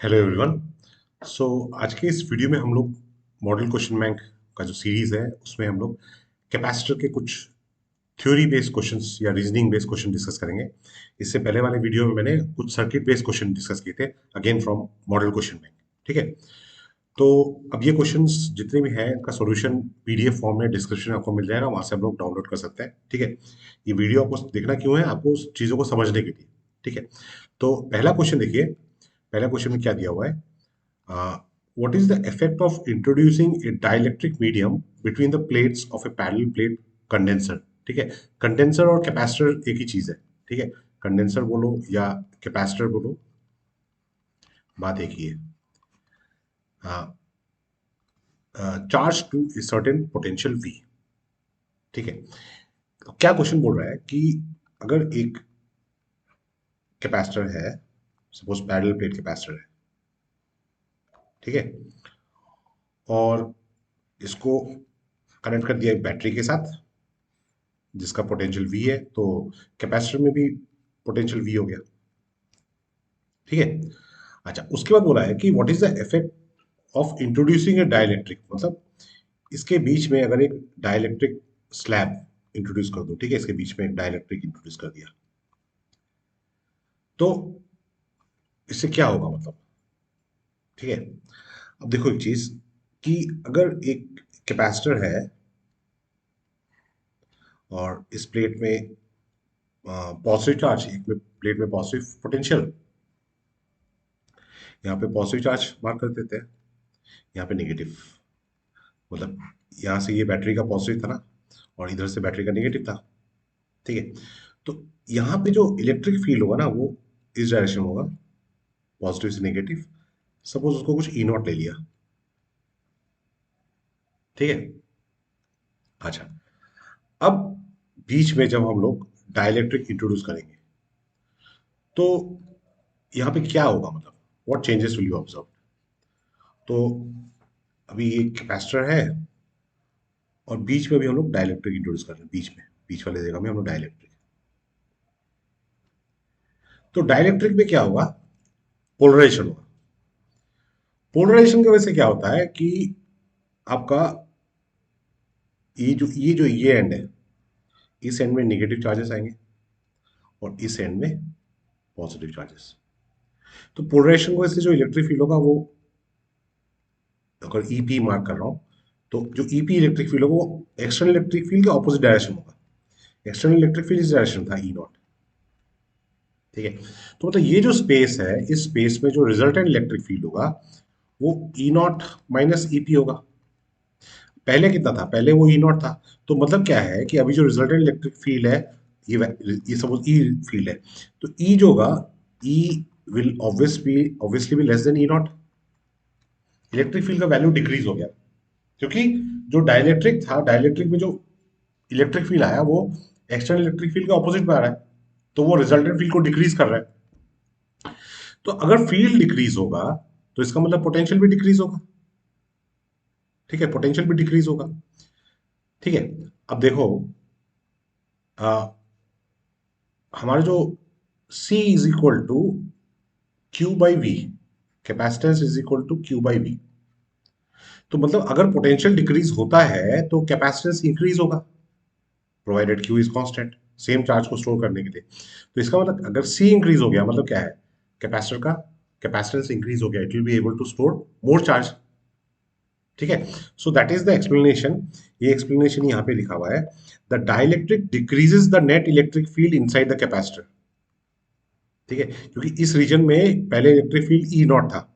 Hello everyone. सो आज के इस वीडियो में हम लोग मॉडल क्वेश्चन बैंक का जो सीरीज है उसमें हम लोग कैपेसिटर के कुछ थ्योरी बेस्ड क्वेश्चंस या रीजनिंग बेस्ड क्वेश्चन डिस्कस करेंगे। इससे पहले वाले वीडियो में मैंने कुछ सर्किट बेस्ड क्वेश्चन डिस्कस किए थे, again from model question bank. ठीक है, तो अब ये क्वेश्चंस जितने भी हैं इनका सॉल्यूशन पीडीएफ फॉर्म में डिस्क्रिप्शन में आपको मिल जाएगा, वहां से हम लोग डाउनलोड कर सकते हैं। ठीक है, ये वीडियो आपको देखना क्यों है? आपको उस चीज़ों को समझने के लिए। ठीक है, तो पहला क्वेश्चन देखिए। पहला क्वेश्चन में क्या दिया हुआ है? What is the effect of introducing a dielectric medium between the plates of a parallel plate condenser? ठीक है, कंडेंसर और कैपेसिटर एक ही चीज है। ठीक है, कंडेंसर बोलो या कैपेसिटर बोलो, बात एक ही है। Charge to a certain potential V. ठीक है, तो क्या क्वेश्चन बोल रहा है कि अगर एक कैपेसिटर है, सपोज पैरेलल प्लेट कैपेसिटर है, ठीक है, और इसको कनेक्ट कर दिया एक बैटरी के साथ जिसका पोटेंशियल वी है, तो कैपेसिटर में भी पोटेंशियल वी हो गया। ठीक है, अच्छा, उसके बाद बोला है कि what is the effect of introducing A dielectric, मतलब इसके बीच में अगर एक डाइलेक्ट्रिक स्लैब इंट्रोड्यूस कर दो। ठीक है, इसके बीच में एक डाइलेक्ट्रिक इंट्रोड्यूस कर दिया तो इससे क्या होगा, मतलब। ठीक है, अब देखो एक चीज कि अगर एक कैपेसिटर है और इस प्लेट में पॉजिटिव चार्ज, एक में प्लेट में पॉजिटिव पोटेंशियल, यहाँ पे पॉजिटिव चार्ज मार्क कर देते हैं, यहाँ पे नेगेटिव, मतलब यहाँ से ये बैटरी का पॉजिटिव था ना, और इधर से बैटरी का नेगेटिव था। ठीक है, तो यहाँ पे जो इलेक्ट्रिक फील्ड होगा ना वो इस डायरेक्शन में होगा, पॉजिटिव से नेगेटिव। सपोज उसको कुछ ई नॉट ले लिया। ठीक है, अच्छा, अब बीच में जब हम लोग डाइलेक्ट्रिक इंट्रोड्यूस करेंगे तो यहाँ पे क्या होगा, मतलब what changes will you observe. तो अभी ये कैपेसिटर है और बीच में भी हम लोग डाइलेक्ट्रिक इंट्रोड्यूस कर रहे हैं, बीच में, बीच वाले जगह में हम लोग डाइलेक्ट्रिक। तो डाइलेक्ट्रिक में क्या होगा? पोलराइजेशन होगा। पोलराइजेशन की वजह से क्या होता है कि आपका ये एंड है, इस एंड में नेगेटिव चार्जेस आएंगे और इस एंड में पॉजिटिव चार्जेस। तो पोलराइजेशन की वजह से जो इलेक्ट्रिक फील्ड होगा वो, अगर ईपी मार्क कर रहा हूं, तो जो ईपी इलेक्ट्रिक फील्ड होगा वो एक्सटर्नल इलेक्ट्रिक फील्ड के ऑपोजिट डायरेक्शन होगा। एक्सटर्नल इलेक्ट्रिक फील्ड इस डायरेक्शन था, ई नॉट। ठीक है, तो मतलब ये जो स्पेस है, इस स्पेस में जो रिजल्टेंट इलेक्ट्रिक फील्ड होगा वो ई नॉट माइनस ईपी होगा। पहले कितना था? पहले वो ई नॉट था। तो मतलब क्या है कि अभी जो रिजल्टेंट इलेक्ट्रिक फील्ड है, ये सपोज ई फील्ड है, तो ई जो होगा, E will obviously be less than E naught. Electric field का वैल्यू डिक्रीज हो गया, क्योंकि जो डाइलेक्ट्रिक था, डाइलेक्ट्रिक में जो इलेक्ट्रिक फील्ड आया वो एक्सटर्नल इलेक्ट्रिक फील्ड के ऑपोजिट में आ रहा है, तो वो रिजल्टेंट फील्ड को डिक्रीज कर रहा है। तो अगर फील्ड डिक्रीज होगा तो इसका मतलब पोटेंशियल भी डिक्रीज होगा। ठीक है, पोटेंशियल भी डिक्रीज होगा। ठीक है, अब देखो, आ, हमारे जो C is equal to Q by V, capacitance is equal to Q by V. तो मतलब अगर पोटेंशियल डिक्रीज होता है तो कैपेसिटेंस इंक्रीज होगा, provided Q is constant, same charge को स्टोर करने के लिए। तो इसका मतलब अगर सी इंक्रीज हो गया, मतलब क्या है? कैपेसिटर का कैपेसिटेंस इंक्रीज हो गया, it will be able to store more charge. ठीक है, so that is the explanation. ये एक्सप्लेनेशन यहाँ पे लिखा हुआ है, the dielectric decreases the net electric field inside the capacitor. ठीक है, क्योंकि इस रीजन में पहले इलेक्ट्रिक फील्ड ई नॉट था।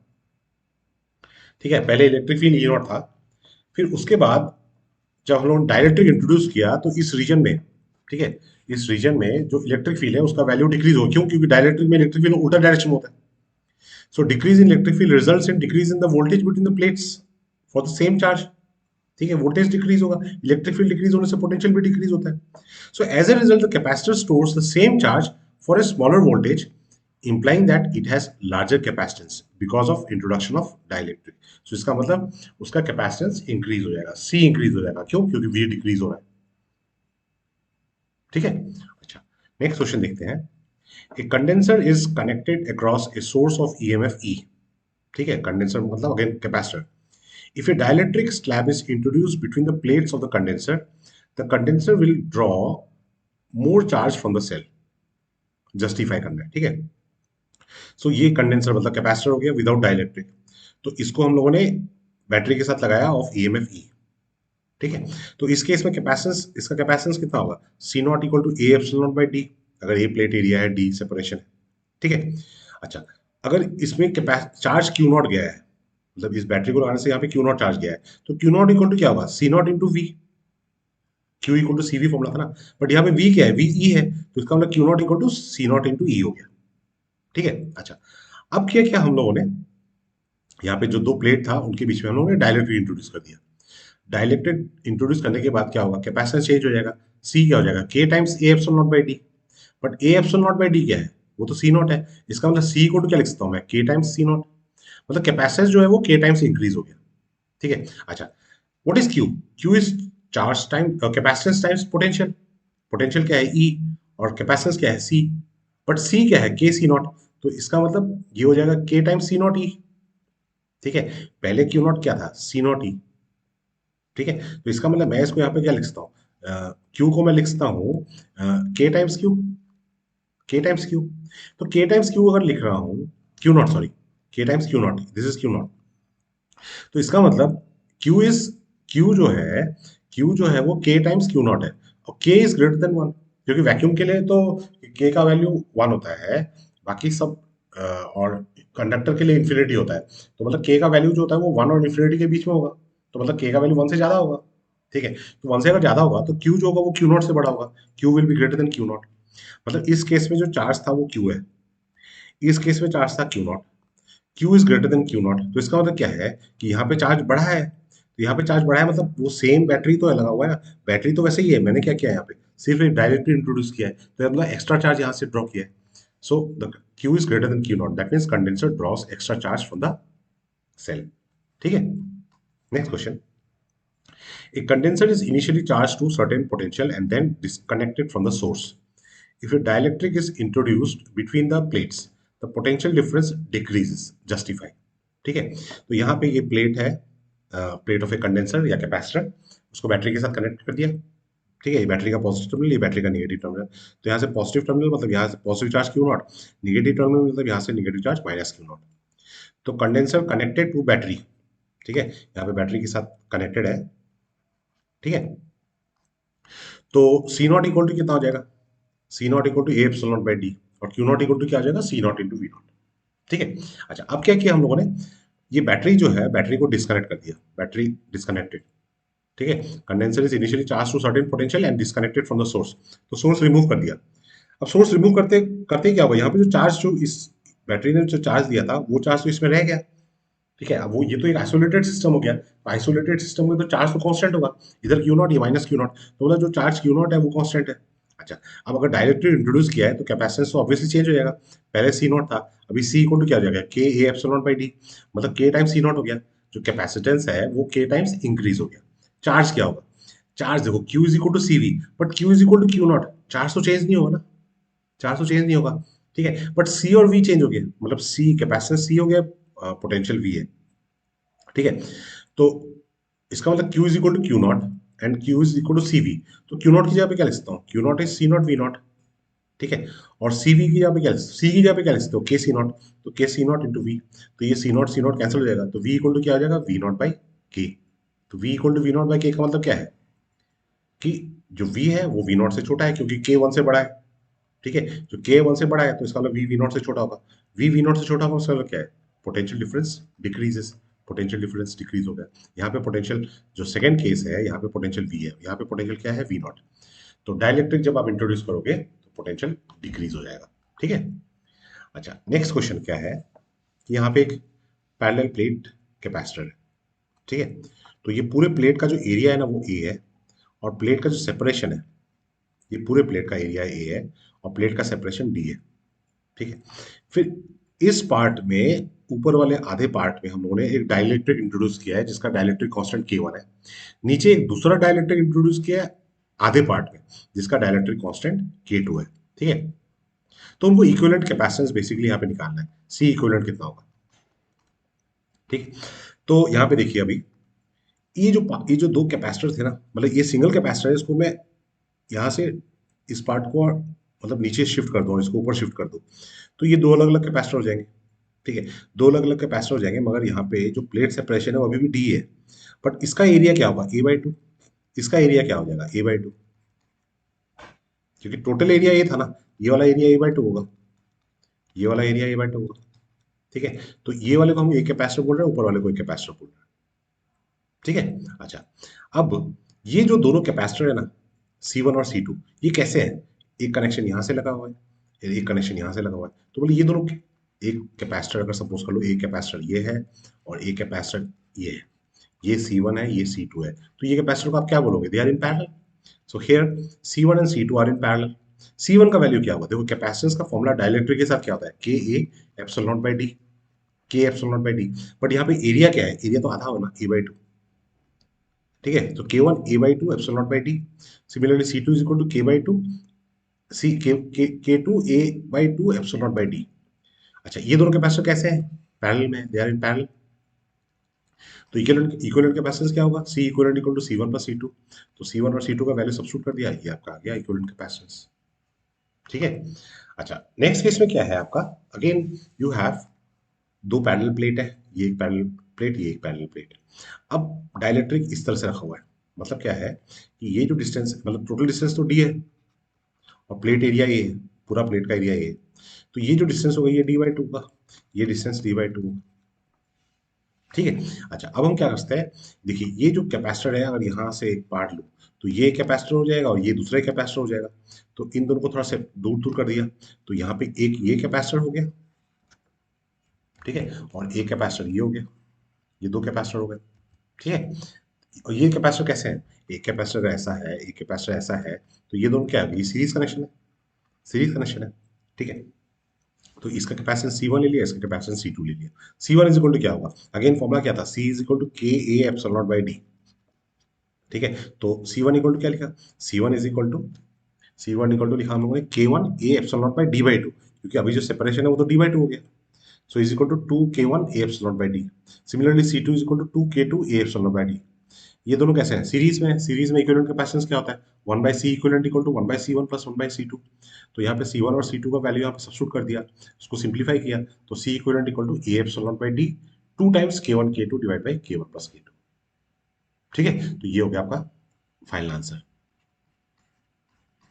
ठीक है, पहले इलेक्ट्रिक फील्ड ई नॉट था, फिर उसके बाद जब हम लोगों ने डाइलेक्ट्रिक इंट्रोड्यूस किया तो इस रीजन में, ठीक है, इस रीजन में जो इलेक्ट्रिक फील्ड है उसका वैल्यू डिक्रीज हो, क्यों? क्योंकि डाइलेक्ट्रिक में इलेक्ट्रिक फील्ड उल्टा डायरेक्शन होता है। So decrease in electric field results in decrease in the voltage between the plates for the same charge. ठीक है, वोल्टेज डिक्रीज होगा, इलेक्ट्रिक फील्ड डिक्रीज होने से पोटेंशियल भी डिक्रीज होता है। So as a result the capacitor stores the same charge for a smaller voltage, implying that it has larger capacitance because of introduction of dielectric. So इसका मतलब उसका capacitance increase हो जाएगा, सी इंक्रीज हो जाएगा, क्यों? क्योंकि वी डिक्रीज हो रहा है। ठीक है, अच्छा, नेक्स्ट क्वेश्चन देखते हैं। A condenser is connected across a source of EMF E. ठीक है, कंडेंसर मतलब again capacitor. If a dielectric slab is introduced between the plates of the condenser will draw more charge from the cell, justify करना है, ठीक है। सो ये condenser मतलब capacitor हो गया विदाउट डाइलेक्ट्रिक। तो इसको हम लोगों ने बैटरी के साथ लगाया ऑफ ईएमएफ ई, ठीक है। तो इस केस में कैपेसिटेंस, इसका कैपेसिटेंस कितना होगा, C naught equal to A epsilon not by D, अगर ए प्लेट एरिया है, डी सेपरेशन है, ठीक है। अच्छा, अगर इसमें चार्ज क्यू नॉट गया है, मतलब इस बैटरी को लगाने से यहाँ पे क्यू नॉट चार्ज गया है, तो क्यू नॉट इक्वल टू क्या होगा, C naught into V. Q equal to C V formula था ना, बट यहाँ पे वी क्या है, वी ई है, तो इसका मतलब Q naught equal to C naught into E हो गया, ठीक है। अच्छा, अब क्या किया हम लोगों ने, यहाँ पे जो दो प्लेट था उनके बीच में हम लोगों ने डायलेक्ट्रिक इंट्रोड्यूस कर दिया। डायलेक्ट्रिक इंट्रोड्यूस करने के बाद क्या होगा, कैपेसिटेंस चेंज हो जाएगा, सी क्या हो जाएगा, के times A epsilon not by D. But A epsilon not by D क्या है, वो तो सी नॉट है, इसका मतलब सी इक्वल टू क्या लिख सकता हूँ मैं, के टाइम्स सी नॉट। मतलब कैपेसिटेंस जो है वो के टाइम्स इंक्रीज हो गया, ठीक है। अच्छा, what is Q, Q is charge time capacitance times potential. Potential क्या है ई, और कैपेसिटेंस क्या है सी, बट सी क्या है के सी नॉट, तो इसका मतलब ये हो जाएगा के टाइम्स सी नॉट ई, ठीक है। पहले क्यू नॉट क्या था, सी नॉट ई, ठीक है। तो इसका मतलब मैं इसको यहाँ पे क्या लिख सकता हूँ, क्यू को मैं लिख सकता हूँ के टाइम्स क्यू, के टाइम्स क्यू। तो के टाइम्स क्यू अगर लिख रहा हूँ, क्यू नॉट सॉरी, के times Q not, this is Q not. तो इसका मतलब Q इज, Q जो है, Q जो है वो K टाइम्स Q नॉट है, और K is greater then one, क्योंकि वैक्यूम के लिए तो K का वैल्यू वन होता है, बाकी सब और कंडक्टर के लिए इन्फिनिटी होता है, तो मतलब K का वैल्यू जो होता है वो वन और इन्फिनिटी के बीच में होगा, तो मतलब K का वैल्यू वन से ज्यादा होगा, ठीक है। तो वन से अगर ज्यादा होगा तो Q जो होगा वो Q नॉट से बड़ा होगा, Q will be greater than Q not. मतलब इस केस में जो चार्ज था वो Q है, इस केस में चार्ज था Q not, Q is greater than Q not, तो इसका मतलब क्या है कि यहाँ पे चार्ज बढ़ा है, तो यहाँ पे चार्ज बढ़ा है मतलब वो सेम बैटरी तो है लगा हुआ है ना, बैटरी तो वैसे ही है, मैंने क्या किया यहाँ पे सिर्फ एक डायरेक्टली इंट्रोड्यूस किया है, तो मतलब एक्स्ट्रा चार्ज यहाँ से ड्रॉ किया है। So the Q is greater than Q naught, that means condenser draws extra charge from the cell, ठीक है। Next question, a condenser is initially charged to certain potential and then disconnected from the source. If a dielectric is introduced between the plates, the potential difference decreases. Justify. ठीक है, तो यहाँ पे ये plate है, plate of A condenser या capacitor, उसको battery के साथ कनेक्ट कर दिया, ठीक है। ये बैटरी का पॉजिटिव टर्मिनल, ये बैटरी का नेगेटिव टर्मिनल, तो यहाँ से पॉजिटिव टर्मिनल मतलब यहाँ से positive charge Q not, negative terminal मतलब यहाँ से negative charge minus Q not. तो कंडेंसर कनेक्टेड टू बैटरी, ठीक है, यहाँ पे बैटरी के साथ कनेक्टेड है, ठीक है। तो सी नॉट इक्वल टू कितना हो जाएगा, C naught equal to A epsilon not by D, और क्यू नॉट इक्वल टू क्या आ जाएगा, C naught into V not, ठीक है। अच्छा, अब क्या किया हम लोगों ने, ये बैटरी जो है बैटरी को डिस्कनेक्ट कर दिया, बैटरी डिस्कनेक्टेड, ठीक है। Condenser is initially charge to certain potential and disconnected from the source, तो सोर्स रिमूव कर दिया। अब सोर्स रिमूव करते करते क्या हुआ, यहाँ पे जो चार्ज जो इस बैटरी ने जो चार्ज दिया था वो चार्ज तो इसमें रह गया, ठीक है। अब वो ये तो एक आइसोलेटेड सिस्टम हो गया, तो आइसोलेटेड सिस्टम में तो चार्ज तो कांस्टेंट होगा, इधर क्यू नॉट ये माइनस क्यू नॉट, तो मतलब जो चार्ज क्यू नॉट है वो कांस्टेंट है। अच्छा, अब अगर डायरेक्टली इंट्रोड्यूस किया है तो कैपेसिटेंस तो ऑब्वियसली चेंज हो जाएगा, पहले सी नॉट था, अभी सी इक्वल टू क्या हो जाएगा, के ए एप्सिलॉन बाई डी, मतलब के टाइम्स सी नॉट हो गया, जो कैपेसिटेंस है वो के टाइम्स इंक्रीज हो गया। चार्ज क्या होगा, चार्ज देखो Q is equal to C V, but Q is equal to Q nought, charge तो चेंज नहीं होगा ना, चार्ज तो चेंज नहीं होगा, ठीक है। बट सी और वी चेंज हो गया, मतलब सी कैपेसिटेंस सी हो गया, पोटेंशियल वी है, ठीक है। तो इसका मतलब Q is equal to Q nought and Q is equal to C V, तो क्यू नॉट की जगह पे क्या लिख सकता हूँ, Q nought is C nought V not, ठीक है। और सी वी की जगह पे क्या लिख, सी की जगह पे क्या लिख सकते हो, के सी नॉट, तो के सी नॉट इंटू वी, तो ये सी नॉट कैंसिल हो जाएगा, तो वी इक्वल टू क्या हो जाएगा, वी नॉट बाई के। तो V equal to V nought by K का मतलब क्या है कि जो वी है वो वी नॉट से छोटा है, क्योंकि के वन से बड़ा है, ठीक है। जो के वन से बड़ा है तो इसका मतलब वी वी नॉट से छोटा होगा, वी नॉट से छोटा होगा, उसका मतलब क्या है, potential difference decreases, potential difference decrease हो गया। यहाँ पे पोटेंशियल जो सेकंड केस है, यहाँ पे पोटेंशियल वी है, यहाँ पे पोटेंशियल क्या है, वी नॉट। तो डाइलेक्ट्रिक जब आप इंट्रोड्यूस करोगे तो पोटेंशियल डिक्रीज हो जाएगा, ठीक है। अच्छा, नेक्स्ट क्वेश्चन क्या है कि यहाँ पे एक पैरेलल प्लेट कैपेसिटर है, ठीक है। तो ये पूरे प्लेट का जो एरिया है ना वो ए है, और प्लेट का जो सेपरेशन है, ये पूरे प्लेट का एरिया ए है, और प्लेट का सेपरेशन डी है, ठीक है। फिर इस पार्ट में ऊपर वाले आधे पार्ट में हम लोगों ने एक डाइलेक्ट्रिक इंट्रोड्यूस किया है जिसका डाइलेक्ट्रिक कांस्टेंट K1 है, नीचे एक दूसरा डाइलेक्ट्रिक इंट्रोड्यूस किया है आधे पार्ट में जिसका डाइलेक्ट्रिक कांस्टेंट K2 है, ठीक है। तो उनको इक्विवेलेंट कैपेसिटेंस बेसिकली यहाँ पे निकालना है, सी इक्विवेलेंट कितना होगा, ठीक। तो यहाँ पे देखिए अभी ये जो दो कैपेसिटर थे ना, मतलब ये सिंगल कैपेसिटर है, इसको मैं यहाँ से इस पार्ट को मतलब नीचे शिफ्ट कर दो, इसको ऊपर शिफ्ट कर दो, तो ये दो अलग अलग कैपेसिटर हो जाएंगे। ठीक है, दो अलग अलग कैपेसिटर हो जाएंगे, मगर यहाँ पे जो प्लेट सेपरेशन है वो अभी भी डी है। बट इसका एरिया क्या होगा, A/2। इसका एरिया क्या हो जाएगा, A/2, क्योंकि टोटल एरिया ये था ना, ये वाला एरिया A/2 होगा, ये वाला एरिया A/2 होगा। ठीक है, तो ये वाले को हम एक कैपेसिटर बोल रहे हैं, ऊपर वाले को एक कैपेसिटर बोल रहे हैं। ठीक है। अच्छा, अब ये जो दोनों कैपेसिटर है ना, C1 और C2, ये कैसे हैं? एक कनेक्शन यहाँ से लगा हुआ है, एक कनेक्शन यहाँ से लगा हुआ है, तो बोले ये दोनों एक कैपेसिटर, अगर सपोज कर लो एक कैपेसिटर ये है और एक कैपेसिटर ये है, ये C1 है, ये C2 है, तो ये कैपेसिटर को आप क्या बोलोगे, they are in parallel. So here C1 and C2 are in parallel. C1 का वैल्यू क्या होगा, देखो कैपेसिटेंस का फॉर्मूला डाइलेक्ट्रिक के साथ क्या होता है, K A epsilon not by D, K epsilon not by D. But यहाँ पे एरिया क्या है, एरिया तो आधा हो ना, A/2। ठीक है, तो K1 A/2 epsilon not by D. Similarly C2 is equal to K/2 C K2 A/2 epsilon not by D. अच्छा, ये दोनों कैपेसिटर कैसे हैं, पैरेलल में, दे आर इन पैरेलल। तो इक्विवेलेंट इक्विवेलेंट कैपेसिटेंस क्या होगा, C equivalent equal to C1 plus C2। तो C1 और C2 का वैल्यू सब्स्टिट्यूट कर दिया, ये आपका आ गया इक्विवेलेंट कैपेसिटेंस। ठीक है। अच्छा, नेक्स्ट केस में क्या है आपका, अगेन यू हैव दो पैरेलल प्लेट है, ये एक पैरेलल प्लेट, ये एक पैरेलल प्लेट। अब डाइलेक्ट्रिक इस तरह से रखा हुआ है, मतलब क्या है कि ये जो डिस्टेंस, मतलब टोटल डिस्टेंस तो डी है और प्लेट एरिया ये है, पूरा प्लेट का एरिया ये है। तो ये जो डिस्टेंस होगा ये D/2 का, ये डिस्टेंस D/2। ठीक है। अच्छा, अब हम क्या करते हैं, देखिए ये जो कैपेसिटर है, अगर यहाँ से एक पार्ट लो, तो ये कैपेसिटर हो जाएगा और ये दूसरा कैपेसिटर हो जाएगा। तो इन दोनों को थोड़ा सा दूर दूर कर दिया, तो यहाँ पे एक ये कैपेसिटर हो गया। ठीक है, और एक कैपेसिटर ये हो गया, ये दो कैपेसिटर हो गए। ठीक है, और ये कैपेसिटर कैसे है, एक कैपेसिटर ऐसा है, एक कैपेसिटर ऐसा है, तो ये दोनों क्या है, ये सीरीज कनेक्शन है, सीरीज कनेक्शन है। ठीक है, तो इसका कैपेसिटेंस C1 ले लिया, इसका कैपेसिटेंस C2 ले लिया। C1 इज इक्वल टू क्या होगा, अगेन फॉर्मूला क्या था, C is equal to K A epsilon not by D. ठीक है, तो C1 इक्वल टू क्या लिखा, C1 is equal to, C1 equal to लिखा हम लोगों ने K1 A epsilon not by D/2, क्योंकि अभी जो सेपरेशन है वो तो D/2 हो गया। So is equal to 2K1 A epsilon not by D. Similarly C2 is equal to 2K2 A epsilon not by D. ये दोनों कैसे हैं, सीरीज में, सीरीज में इक्विवेलेंट कैपेसिटेंस क्या होता है, 1 by C equivalent equal to 1 by C1 plus 1 by C2। तो यहाँ पे C1 और C2 का वैल्यू यहाँ पे सब्स्टिट्यूट कर दिया, उसको सिंप्लीफाई किया, तो C equivalent equal to A epsilon not by D 2 times K1 K2 divide by K1 plus K2। ठीक है, तो ये हो गया आपका फाइनल आंसर।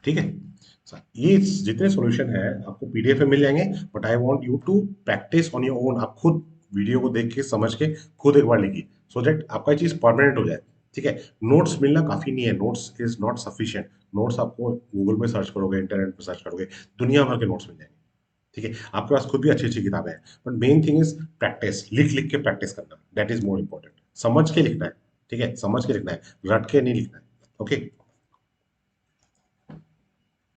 ठीक है सर, ये जितने सॉल्यूशन है आपको पीडीएफ में मिल जाएंगे, but I want you to practise on your own, आप खुद वीडियो को देख के समझ के खुद एक बार लिखिए, सो दैट आपका ये चीज परमानेंट हो जाए। ठीक है, नोट्स मिलना काफी नहीं है, notes is not sufficient. Notes आपको गूगल पे सर्च करोगे, इंटरनेट पे सर्च करोगे, दुनिया भर के नोट्स मिल जाएंगे। ठीक है, आपके पास खुद भी अच्छी अच्छी किताबें हैं, but main thing is practice, लिख लिख के प्रैक्टिस करना, दैट इज मोर इंपॉर्टेंट। समझ के लिखना है, ठीक है, समझ के लिखना है, रट के नहीं लिखना है। ओके।